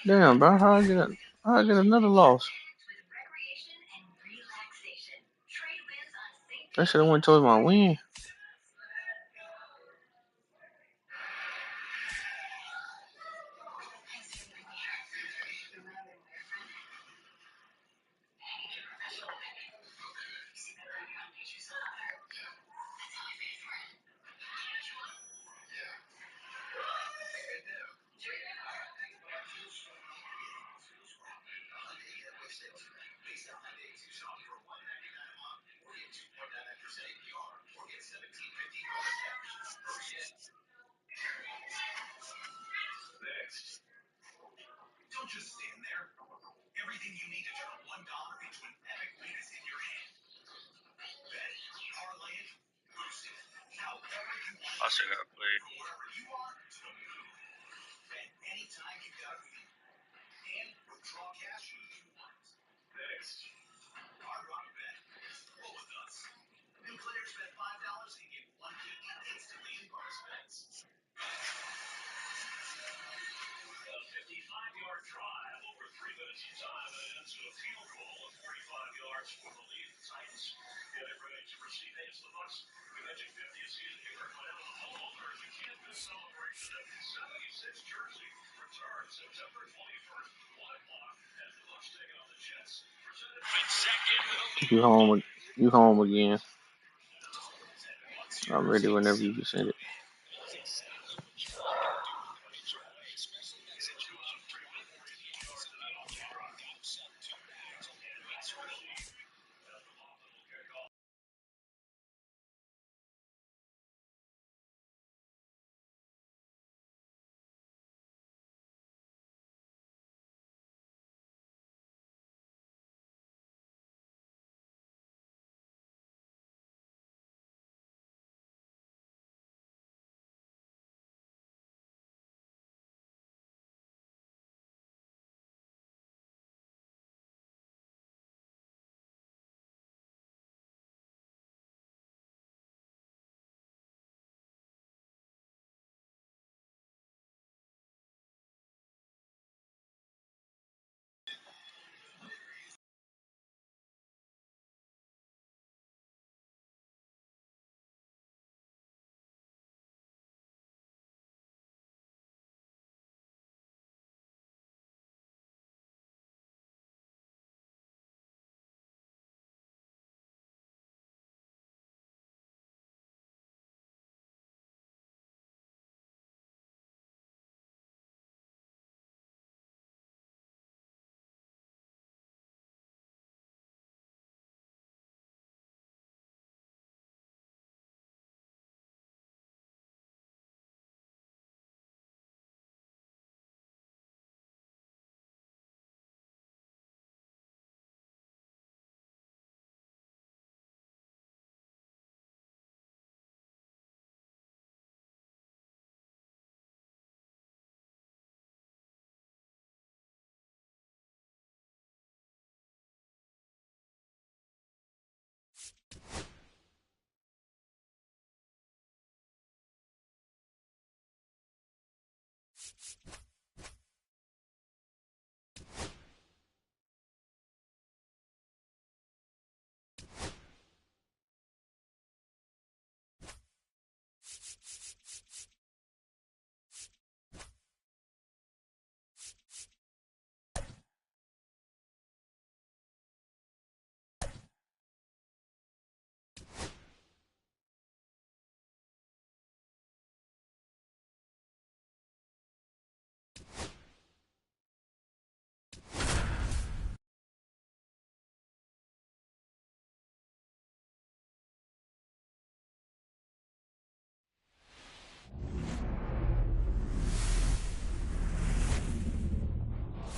Damn, bro, how I get another loss? That should have went towards my win. I should have played. You home? You home again? I'm ready whenever you can send it.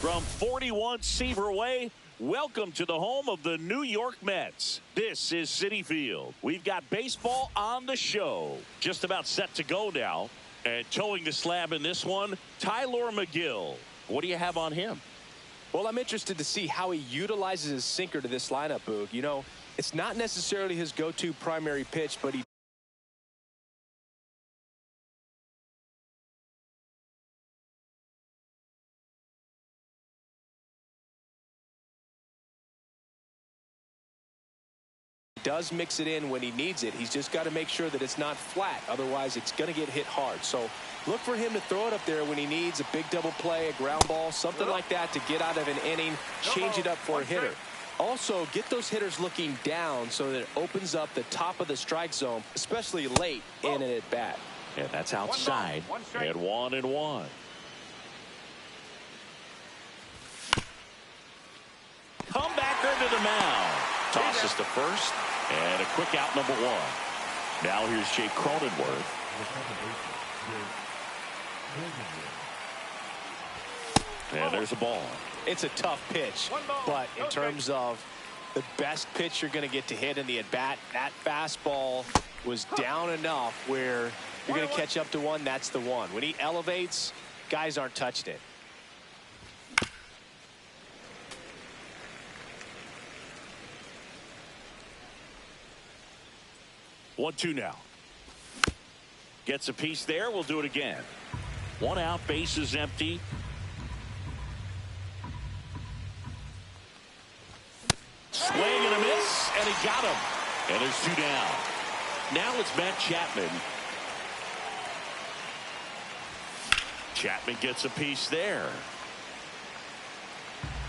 From 41 Seaver Way, welcome to the home of the New York Mets. This is Citi Field. We've got baseball on the show. Just about set to go now. And towing the slab in this one, Tylor Megill. What do you have on him? Well, I'm interested to see how he utilizes his sinker to this lineup, Boog. You know, it's not necessarily his go-to primary pitch, but he does mix it in when he needs it. He's just got to make sure that it's not flat. Otherwise, it's going to get hit hard. So look for him to throw it up there when he needs a big double play, a ground ball, something like that to get out of an inning, change it up for a hitter. Also, get those hitters looking down so that it opens up the top of the strike zone, especially late in an at-bat. And that's outside. And 1-1. Comebacker to the mound. Tosses to first. And a quick out, number 1. Now here's Jake Cronenworth. And there's a ball. It's a tough pitch, but in terms of the best pitch you're going to get to hit in the at-bat, that fastball was down enough where you're going to catch up to one. That's the one. When he elevates, guys aren't touching it. 1-2 now. Gets a piece there. We'll do it again. 1 out, base is empty. Swing and a miss, and he got him. And there's 2 down. Now it's Matt Chapman. Chapman gets a piece there.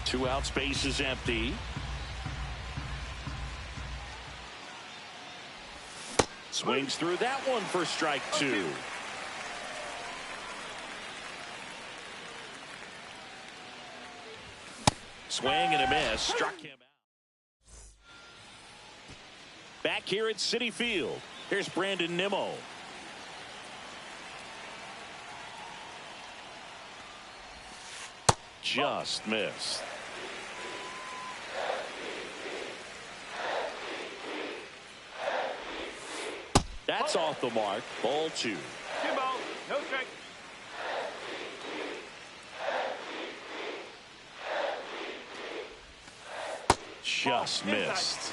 2 outs, base is empty. Swings through that one for strike 2. Swing and a miss. Struck him out. Back here at Citi Field. Here's Brandon Nimmo. Just missed. That's off the mark. Ball 2. 2 balls, no strike. Just missed.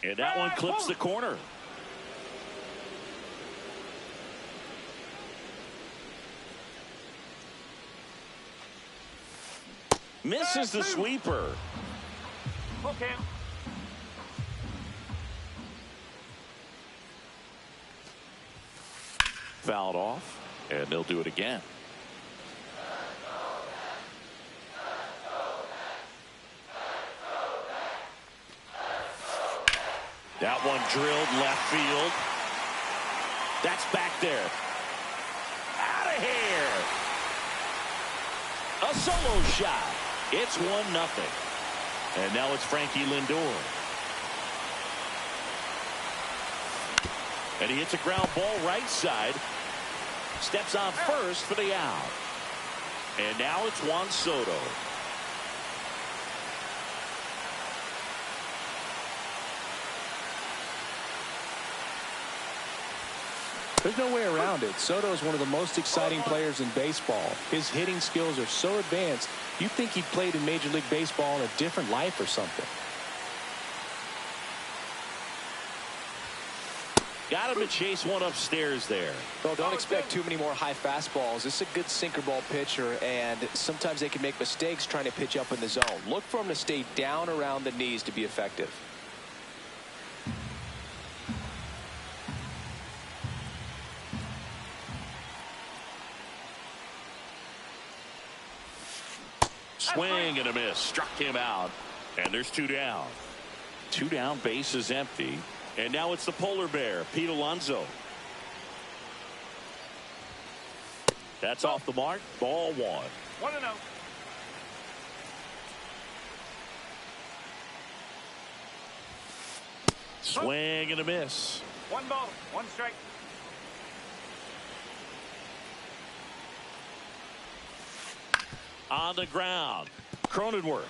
And that one clips the corner. Misses the sweeper. Okay. Fouled off, and they'll do it again. That one drilled left field. That's back there. Out of here. A solo shot. It's 1-0. And now it's Frankie Lindor. And he hits a ground ball right side. Steps on first for the out. And now it's Juan Soto. There's no way around it. Soto is one of the most exciting players in baseball. His hitting skills are so advanced, you'd think he played in Major League Baseball in a different life or something. Got him to chase one upstairs there. Well, don't expect too many more high fastballs. This is a good sinker ball pitcher, and sometimes they can make mistakes trying to pitch up in the zone. Look for him to stay down around the knees to be effective. Swing and a miss. Struck him out. And there's 2 down. 2 down, base is empty. And now it's the polar bear, Pete Alonso. That's off the mark. Ball 1. 1-0. Swing and a miss. 1 ball, 1 strike. On the ground, Cronenworth.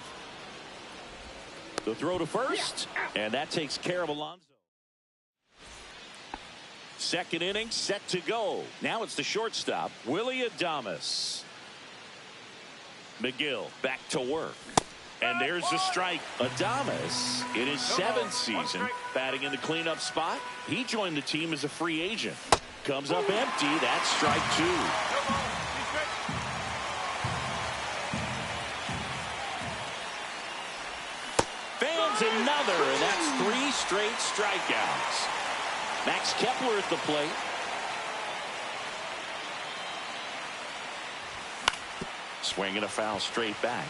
The throw to first, and that takes care of Alonso. second inning set to go. Now it's the shortstop, Willy Adames. McGill back to work. And there's the strike. Adames, in his seventh season, batting in the cleanup spot. He joined the team as a free agent. Comes up empty. That's strike two. Fans another, and that's three straight strikeouts. Max Kepler at the plate. Swinging a foul straight back.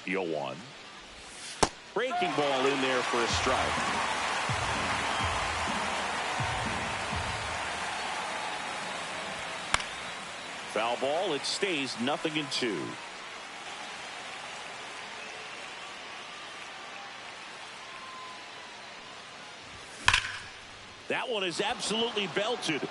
Yoan. Breaking ball in there for a strike. Foul ball. It stays 0-2. That one is absolutely belted.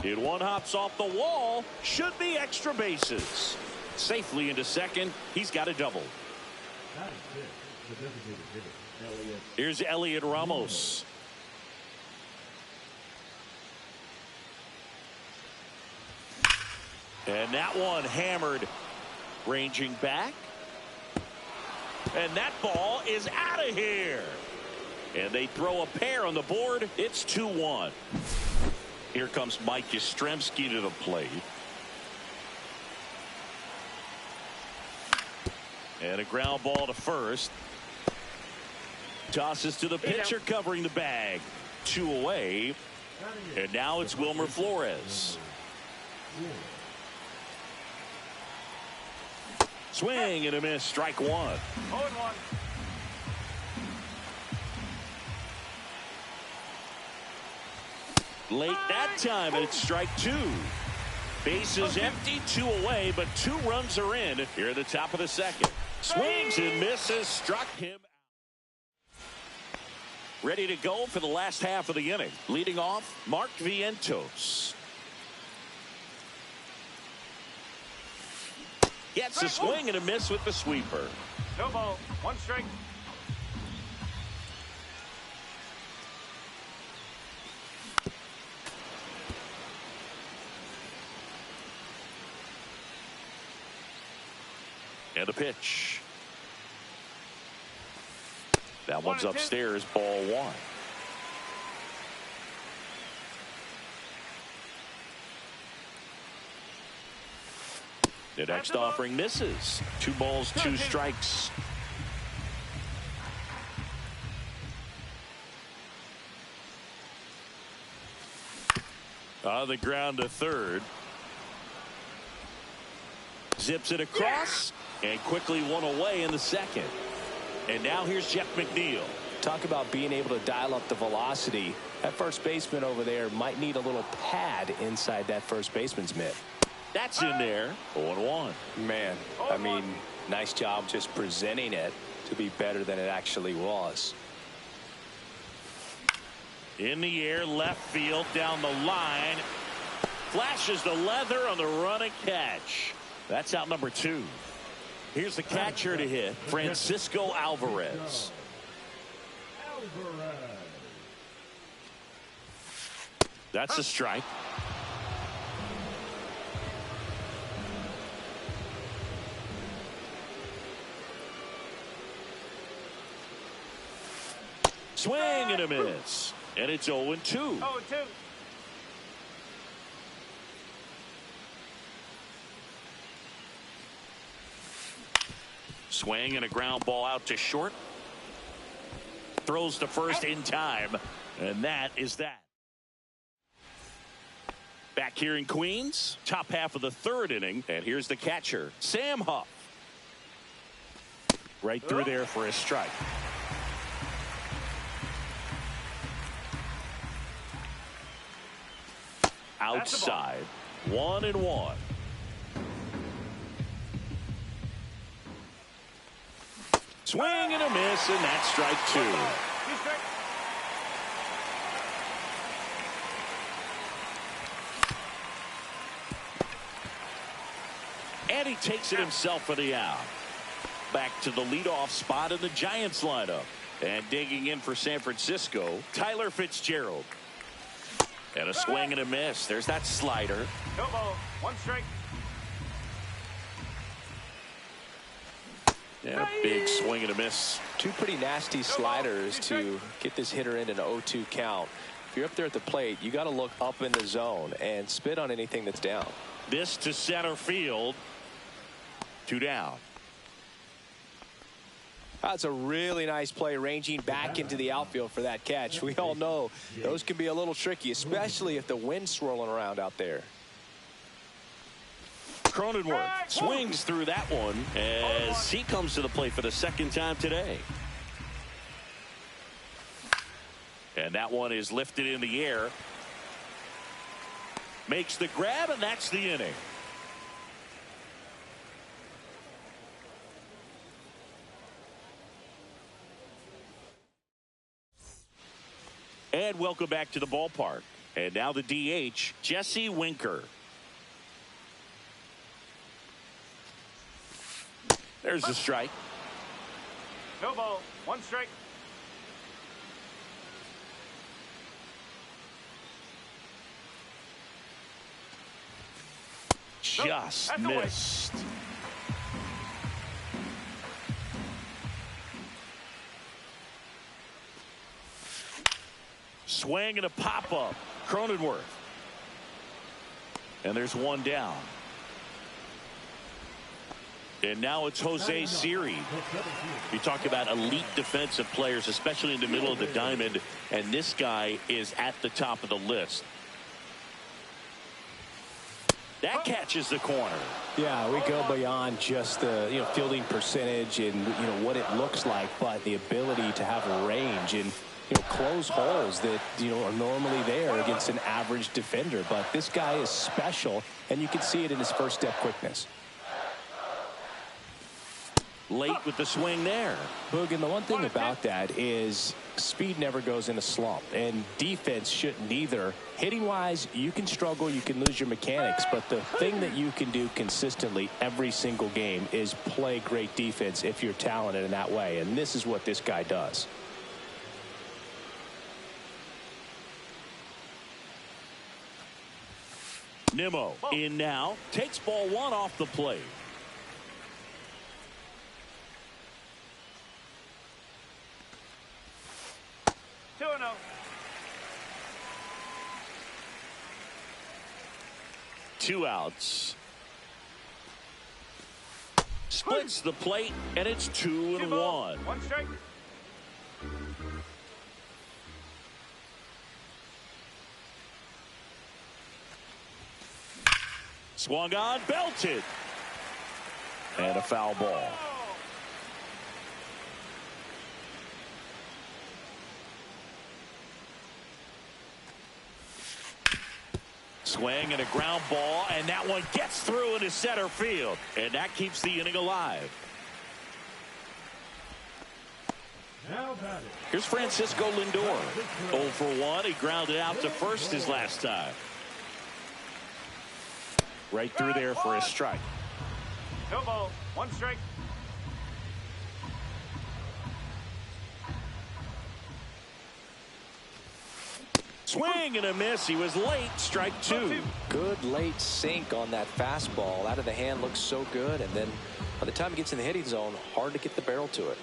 It one hops off the wall. Should be extra bases. Safely into second. He's got a double. Here's Elliot Ramos. And that one hammered. Ranging back. And that ball is out of here. And they throw a pair on the board. It's 2-1. Here comes Mike Yastrzemski to the plate. And a ground ball to first. Tosses to the pitcher covering the bag. 2 away. And now it's Wilmer Flores. Swing and a miss. Strike one. 0-1. Late that time, and it's strike two. Bases empty, 2 away, but 2 runs are in here at the top of the second. Swings and misses, struck him. Ready to go for the last half of the inning. Leading off, Mark Vientos. Gets a swing and a miss with the sweeper. No ball. 1 strike. And a pitch. That one's upstairs, ball 1. The next offering misses. 2 balls, 2 strikes. On the ground to third. Zips it across and quickly 1 away in the second. And now here's Jeff McNeil. Talk about being able to dial up the velocity. That first baseman over there might need a little pad inside that first baseman's mitt. That's in there. 0-1. Man, I mean, nice job just presenting it to be better than it actually was. In the air, left field, down the line. Flashes the leather on the run and catch. That's out number 2. Here's the catcher to hit, Francisco Alvarez. That's a strike. Swing and a miss. And it's 0-2. 0-2. Swing and a ground ball out to short. Throws to first in time. And that is that. Back here in Queens, top half of the 3rd inning. And here's the catcher, Sam Huff. Right through there for a strike. Outside. 1-1. Swing and a miss, and that's strike 2. 2 strikes. And he takes it himself for the out. back to the leadoff spot in the Giants lineup. And digging in for San Francisco, Tyler Fitzgerald. And a swing and a miss. There's that slider. No ball. One strike. Yeah, big swing and a miss. Two pretty nasty sliders to get this hitter in an 0-2 count. If you're up there at the plate, you got to look up in the zone and spit on anything that's down. This to center field. 2 down. That's a really nice play, ranging back into the outfield for that catch. We all know those can be a little tricky, especially if the wind's swirling around out there. Cronenworth swings through that one as he comes to the plate for the second time today. And that one is lifted in the air. Makes the grab, and that's the inning. And welcome back to the ballpark. And now the DH, Jesse Winker. There's the strike. No ball. One strike. Just missed. Swing and a pop-up. Cronenworth. And there's one down. And now it's Jose Siri. You talk about elite defensive players, especially in the middle of the diamond, and this guy is at the top of the list. That catches the corner. Yeah, we go beyond just the fielding percentage and what it looks like, but the ability to have a range and close holes that are normally there against an average defender. But this guy is special, and you can see it in his first step quickness. Late with the swing there. Boog, and the one thing about that is speed never goes in a slump, and defense shouldn't either. Hitting wise, you can struggle, you can lose your mechanics, but the thing that you can do consistently every single game is play great defense if you're talented in that way, and this is what this guy does. Nimmo in now, takes ball 1 off the plate. Two outs. Splits the plate, and it's 2-1. One strike. Swung on, belted. And a foul ball. Swing and a ground ball, and that one gets through into center field, and that keeps the inning alive. Here's Francisco Lindor. 0 for 1. He grounded out to first his last time. Right through there for a strike. No ball. One strike. Swing and a miss. He was late. Strike 2. Good late sink on that fastball. Out of the hand looks so good, and then by the time it gets in the hitting zone, hard to get the barrel to it.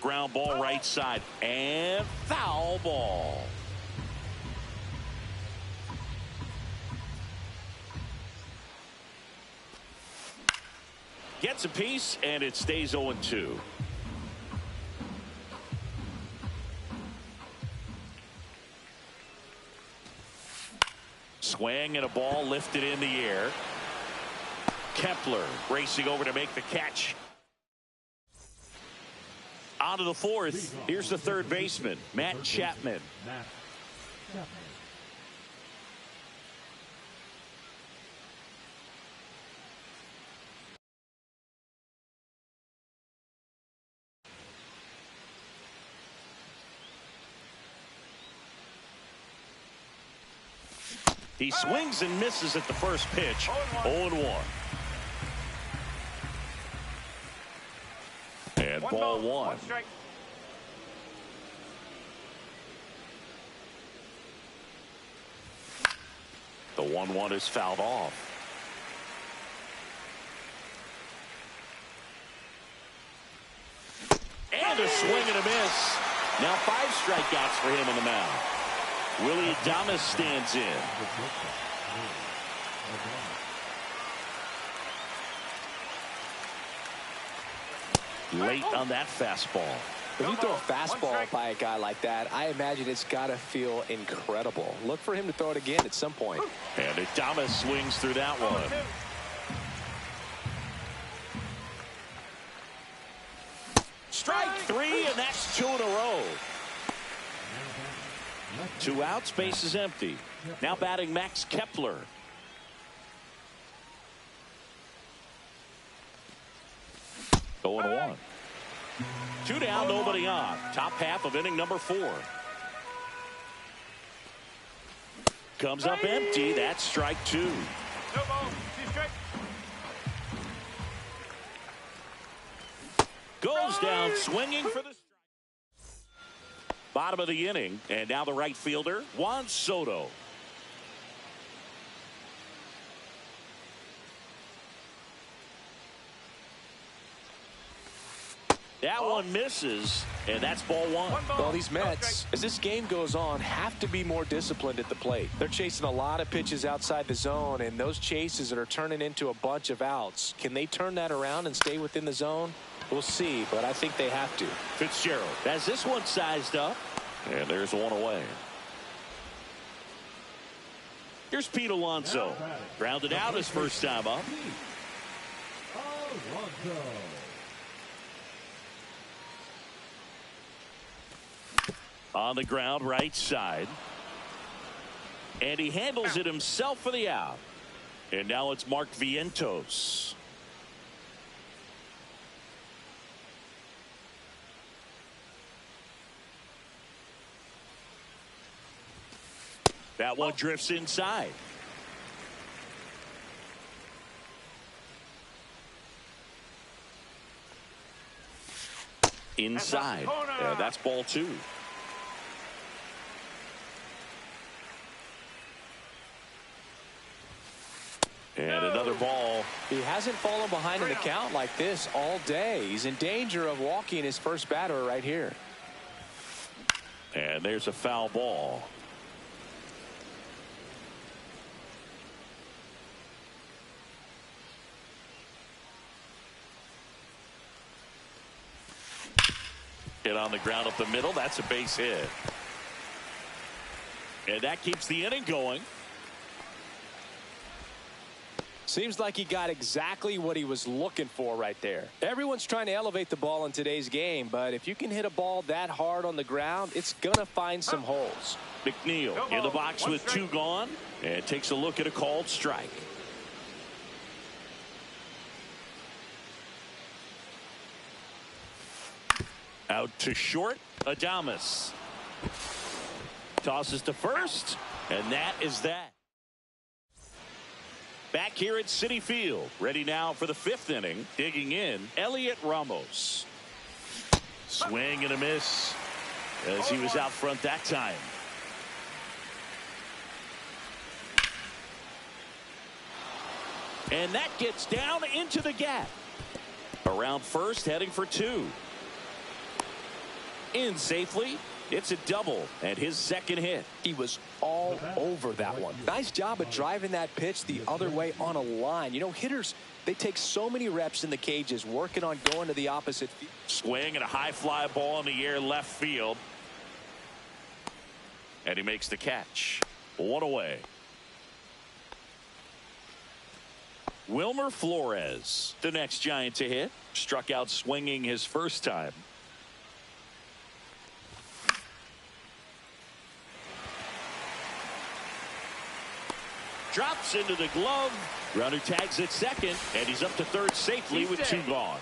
Ground ball right side, and foul ball. Gets a piece, and it stays 0-2. Swing and a ball lifted in the air. Kepler racing over to make the catch. On to the fourth. Here's the third baseman, Matt Chapman. He swings and misses at the first pitch. 0-1. And ball one. One strike. The 1-1 is fouled off. And a swing and a miss. Now 5 strikeouts for him on the mound. Willy Adames stands in. Late on that fastball. If you throw a fastball by a guy like that, I imagine it's got to feel incredible. Look for him to throw it again at some point. And Adames swings through that one. Strike 3, and that's 2 in a row. 2 outs, base is empty. Now batting Max Kepler. Going 1. 2 down, nobody on. Top half of inning number 4. Comes up empty. That's strike 2. No ball. 2 strikes. Goes down swinging for the strike. Bottom of the inning, and now the right fielder, Juan Soto. That one misses, and that's ball 1. Well, these Mets, as this game goes on, have to be more disciplined at the plate. They're chasing a lot of pitches outside the zone, and those chases that are turning into a bunch of outs. Can they turn that around and stay within the zone? We'll see, but I think they have to. Fitzgerald has this one sized up, and there's one away. Here's Pete Alonso. Grounded out his first time up. On the ground, right side. And he handles it himself for the out. And now it's Mark Vientos. That one drifts inside. Inside. That's ball 2. And another ball. He hasn't fallen behind in the count like this all day. He's in danger of walking his first batter right here. And there's a foul ball. Hit on the ground up the middle. That's a base hit. And that keeps the inning going. Seems like he got exactly what he was looking for right there. Everyone's trying to elevate the ball in today's game, but if you can hit a ball that hard on the ground, it's going to find some holes. McNeil in the box with 2 gone, and takes a look at a called strike. Out to short, Adames. Tosses to first, and that is that. Back here at Citi Field, ready now for the 5th inning. Digging in, Elliot Ramos. Swing and a miss as he was out front that time. And that gets down into the gap. Around first, heading for 2. In safely. It's a double and his second hit. He was all over that one. Nice job of driving that pitch the other way on a line. You know, hitters, they take so many reps in the cages working on going to the opposite field. Swing and a high fly ball in the air left field. And he makes the catch. 1 away. Wilmer Flores, the next Giant to hit. Struck out swinging his first time. Drops into the glove. Runner tags at second, and he's up to third safely with 2 gone.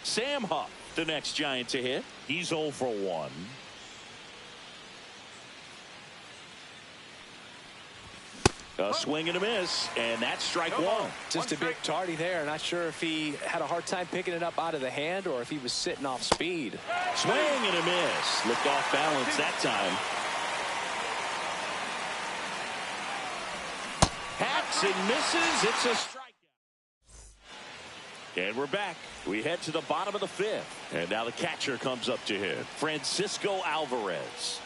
Sam Huff, the next Giant to hit. He's 0 for 1. A swing and a miss, and that's strike one. Just a bit tardy there. Not sure if he had a hard time picking it up out of the hand or if he was sitting off speed. Swing and a miss. Looked off balance that time. Hacks and misses. It's a strikeout. And we're back. We head to the bottom of the fifth. And now the catcher comes up to him, Francisco Alvarez.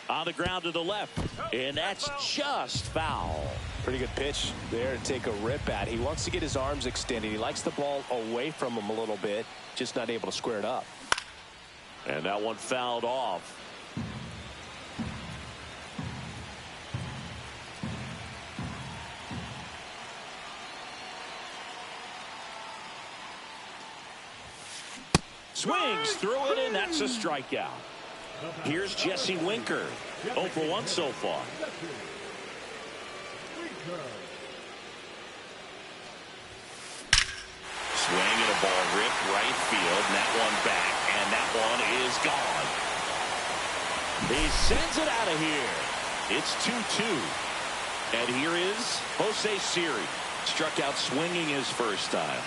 On the ground to the left, and that's just foul. Pretty good pitch there to take a rip at. He wants to get his arms extended. He likes the ball away from him a little bit, just not able to square it up. And that one fouled off. Swings through it, and that's a strikeout. Here's Jesse Winker. 0 for 1 so far. Swing and a ball ripped right field. And that one back. And that one is gone. He sends it out of here. It's 2-2. And here is Jose Siri. Struck out swinging his first time.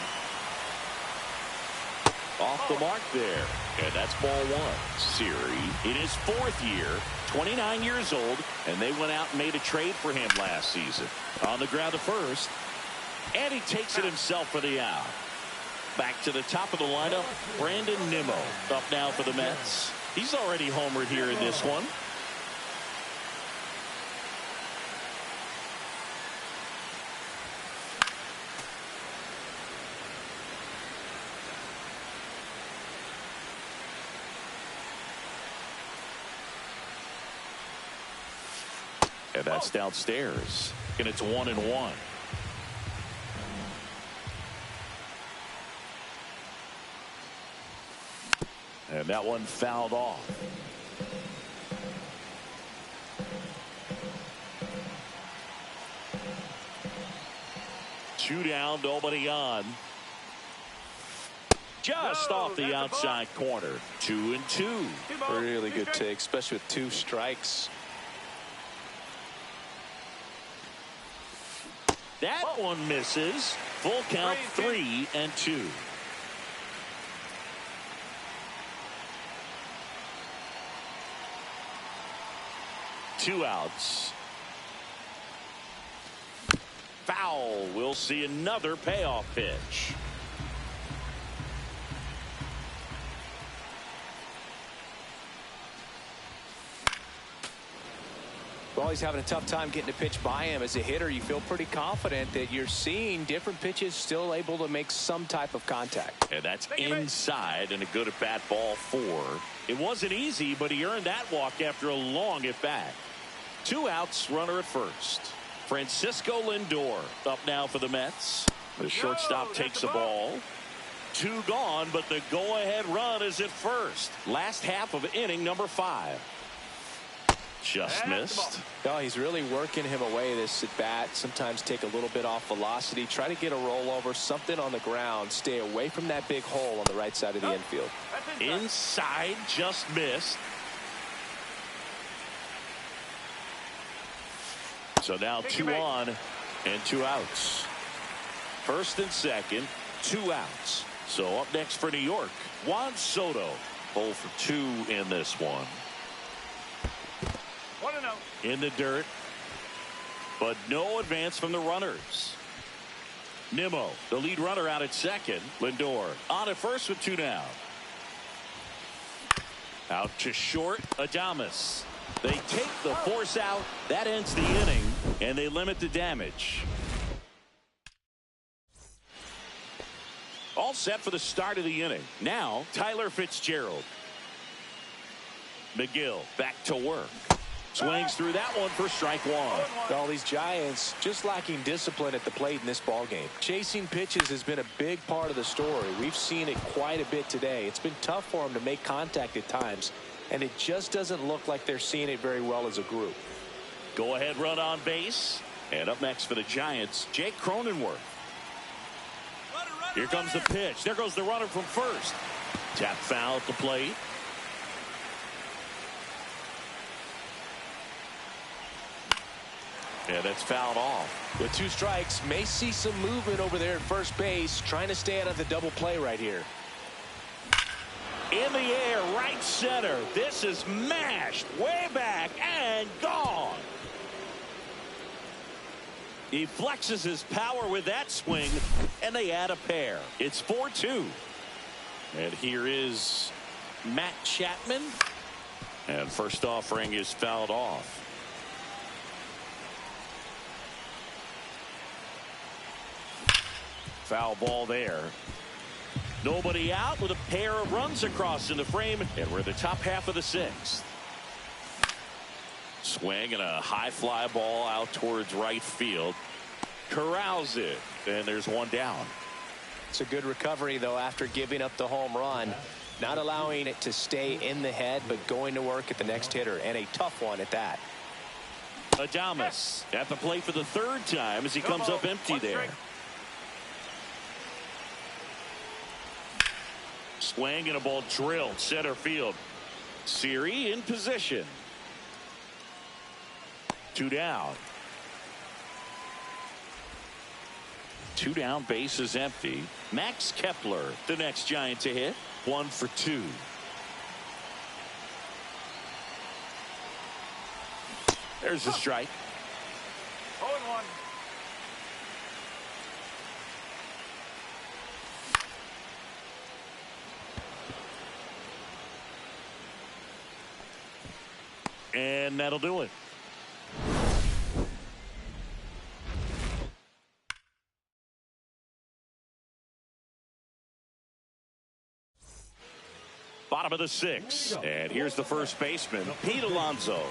Off the mark there. And that's ball one. Siri in his fourth year, 29 years old, and they went out and made a trade for him last season. On the ground to first, and he takes it himself for the out. Back to the top of the lineup, Brandon Nimmo up now for the Mets. He's already homered here in this one. And that's downstairs. And it's 1-1. And that one fouled off. Two down, nobody on. Just off the outside corner. 2-2. Really good take, especially with 2 strikes. That one misses. Full count, 3-2. Two outs. Foul. We'll see another payoff pitch. Well, he's having a tough time getting a pitch by him. As a hitter, you feel pretty confident that you're seeing different pitches still able to make some type of contact. And that's inside and a good at-bat, ball 4. It wasn't easy, but he earned that walk after a long at-bat. 2 outs, runner at first. Francisco Lindor up now for the Mets. The shortstop takes the ball. 2 gone, but the go-ahead run is at first. Last half of inning number 5. Just missed. Oh, he's really working him away this at bat. Sometimes take a little bit off velocity. Try to get a rollover, something on the ground. Stay away from that big hole on the right side of the infield. Inside, just missed. So now 2 on and 2 outs. First and second, 2 outs. So up next for New York, Juan Soto. 0 for 2 in this one. 1-0. In the dirt, but no advance from the runners. Nimmo, the lead runner, out at second. Lindor on at first with 2 down. Out to short, Adames. They take the force out. That ends the inning, and they limit the damage. All set for the start of the inning. Now, Tyler Fitzgerald. McGill back to work. Swings through that one for strike 1. All these Giants just lacking discipline at the plate in this ball game. Chasing pitches has been a big part of the story. We've seen it quite a bit today. It's been tough for them to make contact at times, and it just doesn't look like they're seeing it very well as a group. Go ahead run on base. And up next for the Giants, Jake Cronenworth. Here comes the pitch. There goes the runner from first. Tap foul at the plate. Yeah, that's fouled off. With 2 strikes, may see some movement over there at first base, trying to stay out of the double play right here. In the air, right center. This is mashed way back and gone. He flexes his power with that swing, and they add a pair. It's 4-2. And here is Matt Chapman. And first offering is fouled off. Foul ball there. Nobody out with a pair of runs across in the frame, and we're in the top half of the 6th. Swing and a high fly ball out towards right field. Corrals it, and there's one down. It's a good recovery, though, after giving up the home run. Not allowing it to stay in the head, but going to work at the next hitter, and a tough one at that. Adames at the plate for the 3rd time as he comes up empty there. Swing and a ball drilled center field. Siri in position. 2 down. 2 down, base is empty. Max Kepler, the next Giant to hit. 1 for 2. There's a strike. 0-1. And that'll do it. Bottom of the 6th. And here's the first baseman, Pete Alonso.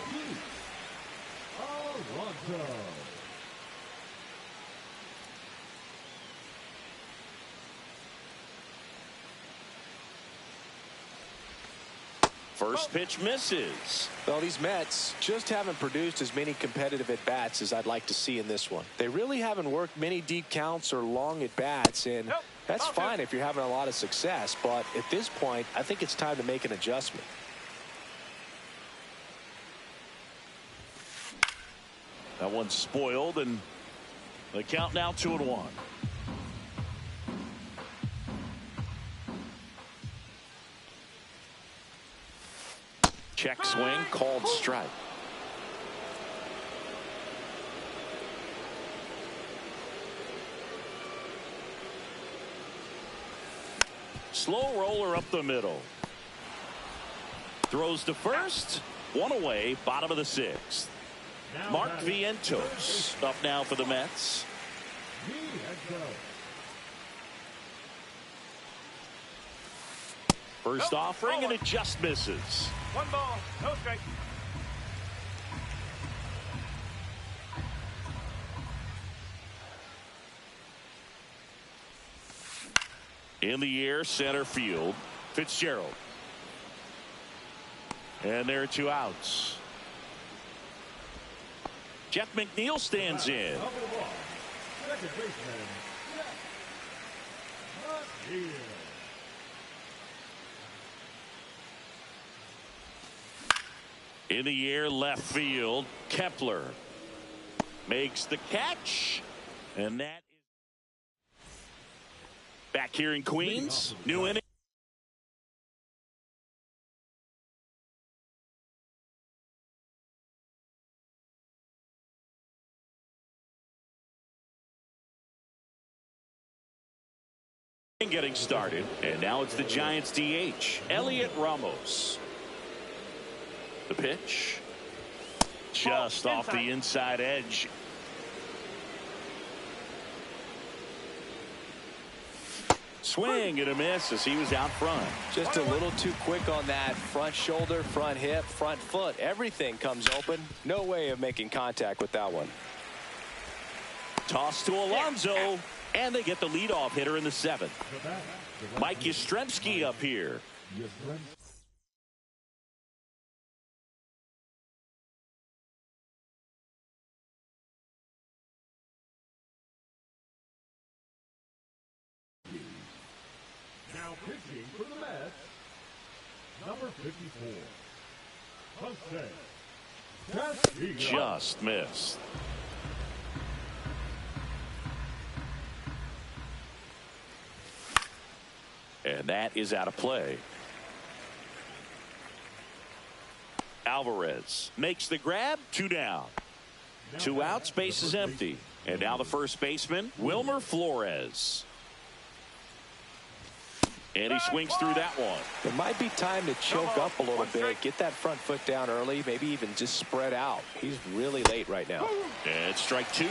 First pitch misses. Well, these Mets just haven't produced as many competitive at-bats as I'd like to see in this one. They really haven't worked many deep counts or long at-bats, and that's fine if you're having a lot of success. But at this point, I think it's time to make an adjustment. That one's spoiled, and the count now 2-1. Check swing, called strike. Slow roller up the middle. Throws to first. 1 away, bottom of the 6th. Mark Vientos up now for the Mets. First offering, and it just misses. 1 ball, no strike. In the air, center field, Fitzgerald. And there are 2 outs. Jeff McNeil stands in. In the air, left field, Kepler makes the catch, and that is back here in Queens. New inning. Getting started, and now it's the Giants DH, Elliot Ramos. The pitch just off the inside edge. Swing and a miss as he was out front. Just a little too quick on that front shoulder, front hip, front foot. Everything comes open. No way of making contact with that one. Toss to Alonso, and they get the leadoff hitter in the 7th. Mike Yastrzemski up here. Now pitching for the Mets, number 54, Jose Castillo. Just missed. And that is out of play. Alvarez makes the grab. 2 down. 2 outs. Base is empty. And now the first baseman, Wilmer Flores. And he swings through that one. It might be time to choke up a little bit. Get that front foot down early. Maybe even just spread out. He's really late right now. And strike 2. 0-2.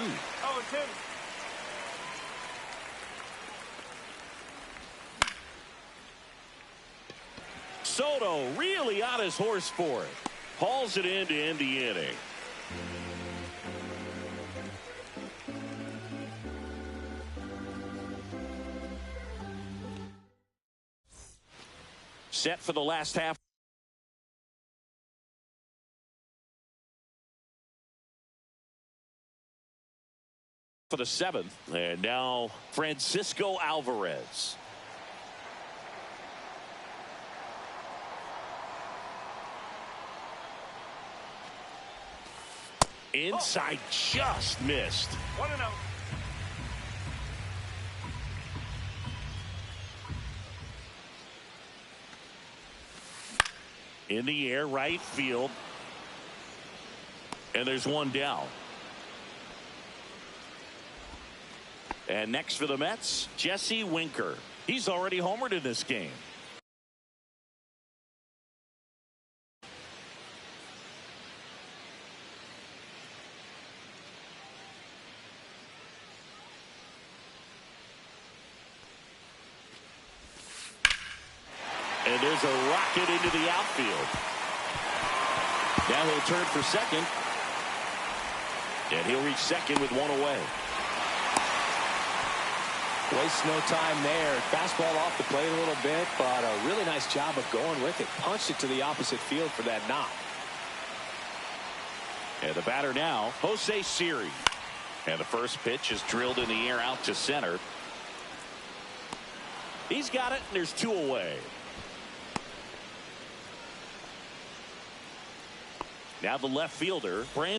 Soto really on his horse for it. Hauls it in to end the inning. Set for the last half. For the 7th. And now Francisco Alvarez. Inside, just missed. 1-0. In the air, right field. And there's one down. And next for the Mets, Jesse Winker. He's already homered in this game. And there's a rocket into the outfield. Now he'll turn for second. And he'll reach second with 1 away. Wastes no time there. Fastball off the plate a little bit, but a really nice job of going with it. Punched it to the opposite field for that knock. And the batter now, Jose Siri. And the first pitch is drilled in the air out to center. He's got it, and there's 2 away. Now the left fielder, Brand.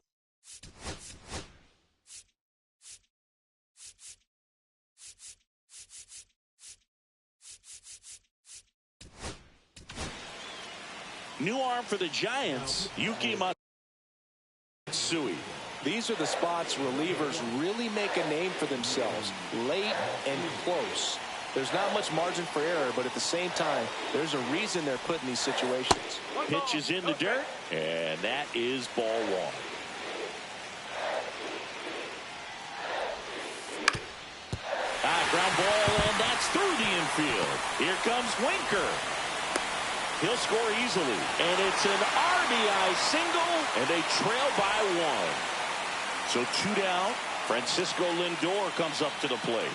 New arm for the Giants, Yuki Matsui. These are the spots relievers really make a name for themselves. Late and close. There's not much margin for error, but at the same time, there's a reason they're put in these situations. Pitch is in the dirt, and that is ball 1. Ground ball, and that's through the infield. Here comes Winker. He'll score easily, and it's an RBI single, and they trail by 1. So 2 down. Francisco Lindor comes up to the plate.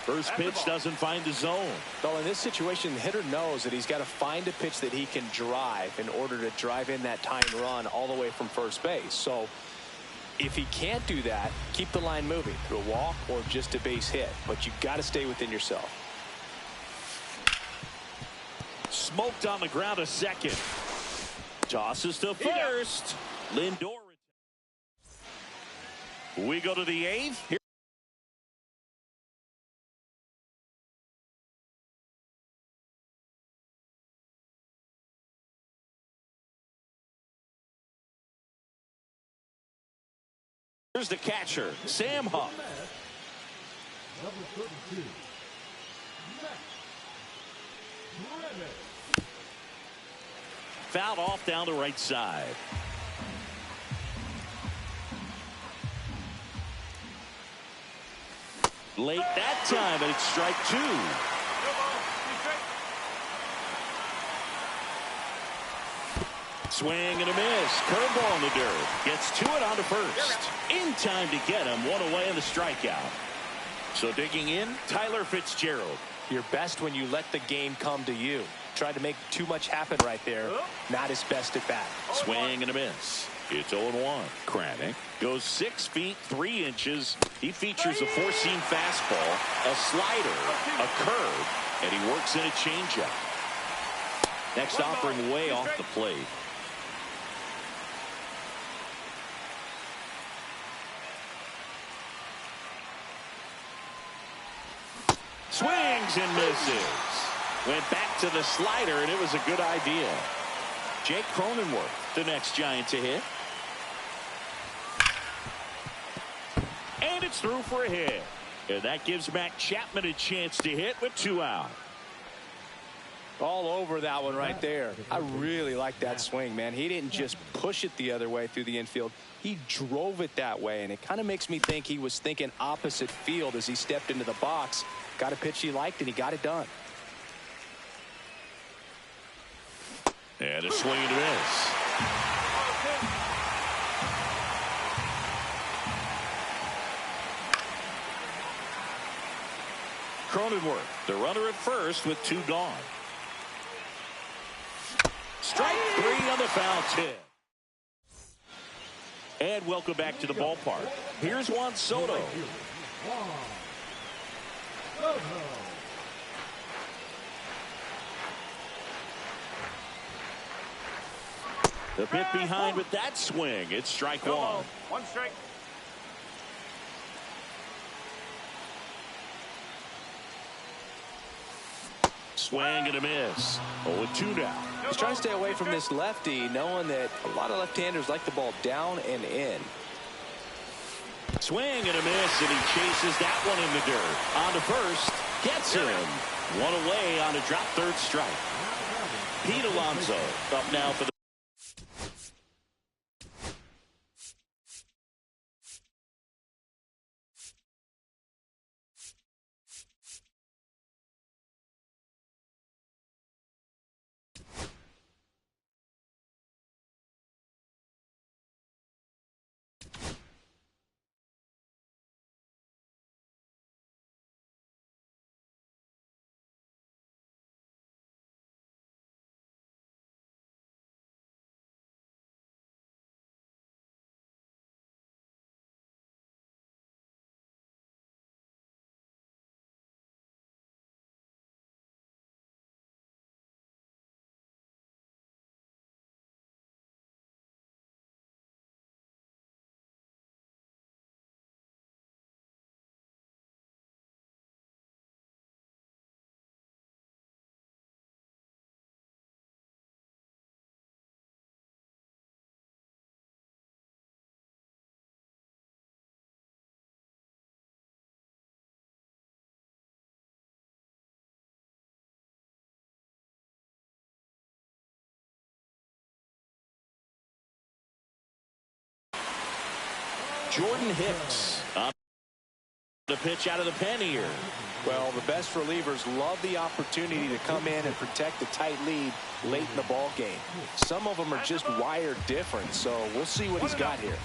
First pitch doesn't find the zone. Well, in this situation, the hitter knows that he's got to find a pitch that he can drive in order to drive in that tying run all the way from first base. So if he can't do that, keep the line moving to a walk or just a base hit. But you've got to stay within yourself. Smoked on the ground to second. Tosses to first. Lindor. We go to the 8th. Here. Here's the catcher, Sam Huff. Number 32. Fouled off down the right side. Late that time, and it's strike 2. Swing and a miss. Curveball in the dirt. Gets to it on to first. In time to get him. 1 away in the strikeout. So digging in, Tyler Fitzgerald. You're best when you let the game come to you. Tried to make too much happen right there. Not his best at bat. Swing and a miss. It's 0-1. Kranick goes 6 feet 3 inches. He features a 4-seam fastball, a slider, a curve, and he works in a changeup. Next offering way off the plate. Swings and misses. Went back to the slider, and it was a good idea. Jake Cronenworth, the next Giant to hit. And it's through for a hit. And that gives Matt Chapman a chance to hit with 2 out. All over that one right there. I really like that swing, man. He didn't just push it the other way through the infield. He drove it that way, and it kind of makes me think he was thinking opposite field as he stepped into the box. Got a pitch he liked, and he got it done. And a swing and a miss. Cronenworth, the runner at first with 2 gone. Strike 3 on the foul tip. And welcome back to the ballpark. Here's Juan Soto. The bit behind with that swing. It's strike 1. 1 strike. Swing and a miss. 0-2 now. He's trying to stay away from this lefty, knowing that a lot of left-handers like the ball down and in. Swing and a miss, and he chases that one in the dirt. On to first. Gets him. 1 away on a drop third strike. Pete Alonso up now for the Jordan Hicks on the pitch out of the pen here. Well, the best relievers love the opportunity to come in and protect the tight lead late in the ball game. Some of them are just wired different, so we'll see what he's got here.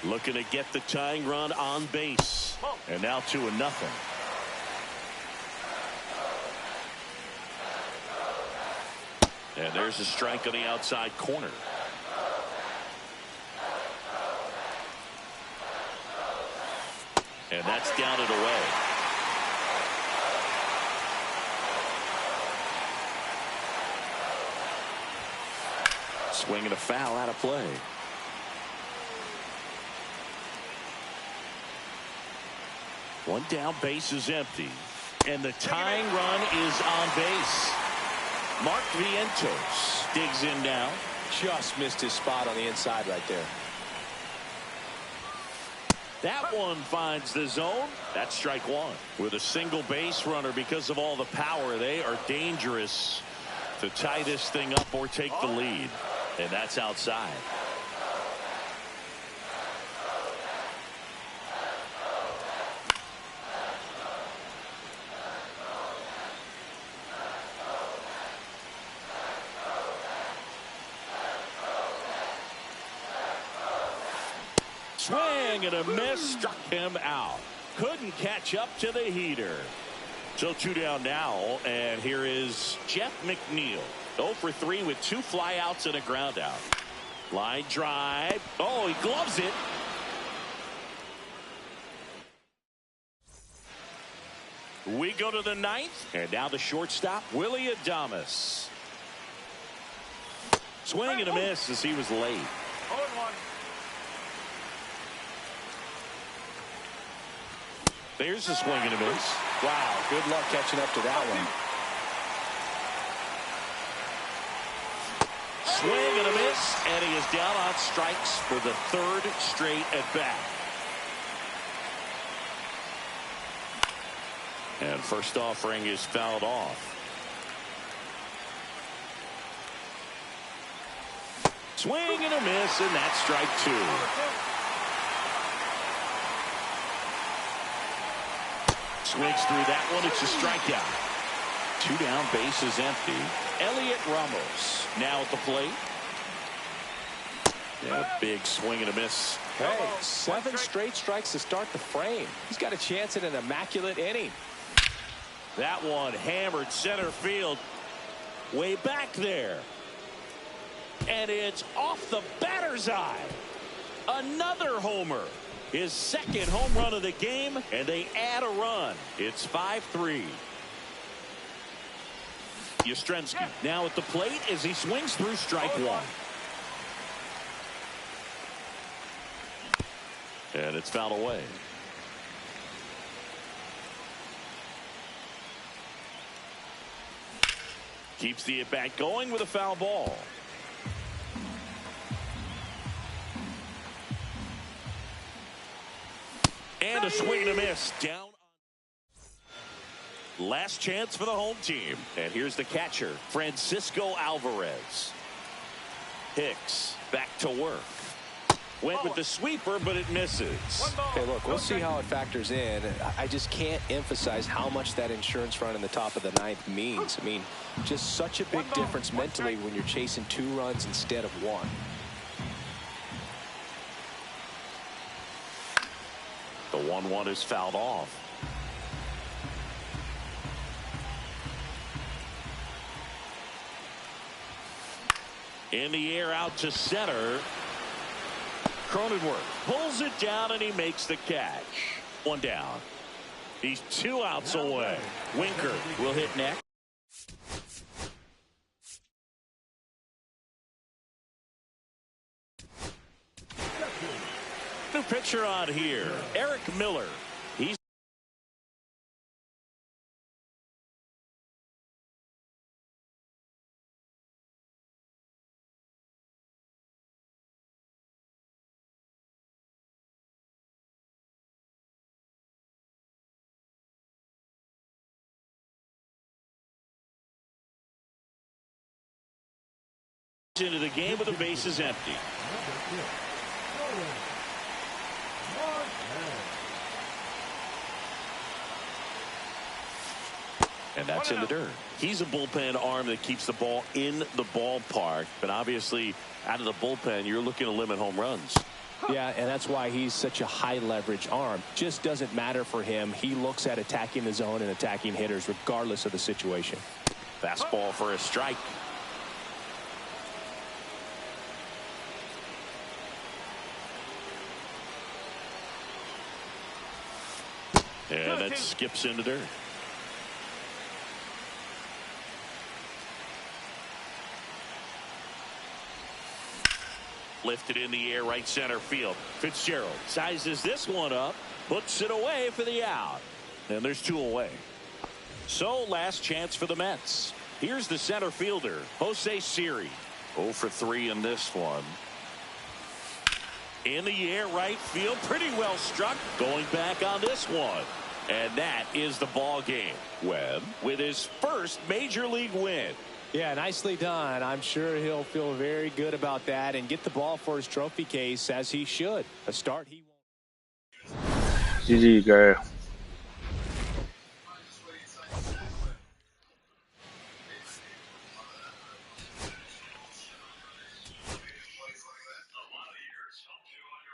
Looking to get the tying run on base. And now 2-0. And there's a strike on the outside corner. And that's down and away. Swing and a foul out of play. One down, base is empty. And the tying run is on base. Mark Vientos digs in now. Just missed his spot on the inside right there. That one finds the zone. That's strike 1. With a single base runner, because of all the power, they are dangerous to tie this thing up or take the lead. And that's outside. Swing and a miss, struck him out. Couldn't catch up to the heater. So 2 down now, and here is Jeff McNeil. 0 for 3 with 2 flyouts and a ground out. Line drive. Oh, he gloves it. We go to the 9th, and now the shortstop, Willy Adames. Swing and a miss as he was late. 0-1. There's a swing and a miss. Wow, good luck catching up to that one. Swing and a miss, and he is down on strikes for the third straight at bat. And first offering is fouled off. Swing and a miss, and that's strike two. Swings through that one. It's a strikeout. 2 down, bases empty. Elliot Ramos now at the plate. Yeah, big swing and a miss. Hey, 7 straight strikes to start the frame. He's got a chance at an immaculate inning. That one hammered center field. Way back there. And it's off the batter's eye. Another homer. His second home run of the game, and they add a run. It's 5-3. Yastrzemski now at the plate as he swings through strike one. And it's fouled away. Keeps the at-bat going with a foul ball. And a swing and a miss. Down. Last chance for the home team. And here's the catcher, Francisco Alvarez. Hicks back to work. Went with the sweeper, but it misses. Hey, look, we'll see how it factors in. I just can't emphasize how much that insurance run in the top of the 9th means. I mean, just such a big difference mentally when you're chasing 2 runs instead of 1. The 1-1 is fouled off. In the air out to center. Cronenworth pulls it down and he makes the catch. 1 down. He's 2 outs away. Winker will hit next. New pitcher on here, Eric Miller. He's into the game with the bases empty. And that's in the dirt. He's a bullpen arm that keeps the ball in the ballpark. But obviously, out of the bullpen, you're looking to limit home runs. Yeah, and that's why he's such a high leverage arm. Just doesn't matter for him. He looks at attacking the zone and attacking hitters regardless of the situation. Fastball for a strike. And that skips into dirt. Lifted in the air, right center field. Fitzgerald sizes this one up, puts it away for the out. And there's 2 away. So last chance for the Mets. Here's the center fielder, Jose Siri. 0 for 3 in this one. In the air, right field, pretty well struck. Going back on this one. And that is the ball game. Webb with his first major league win. Yeah, nicely done. I'm sure he'll feel very good about that and get the ball for his trophy case as he should. A start he won't. GG, girl.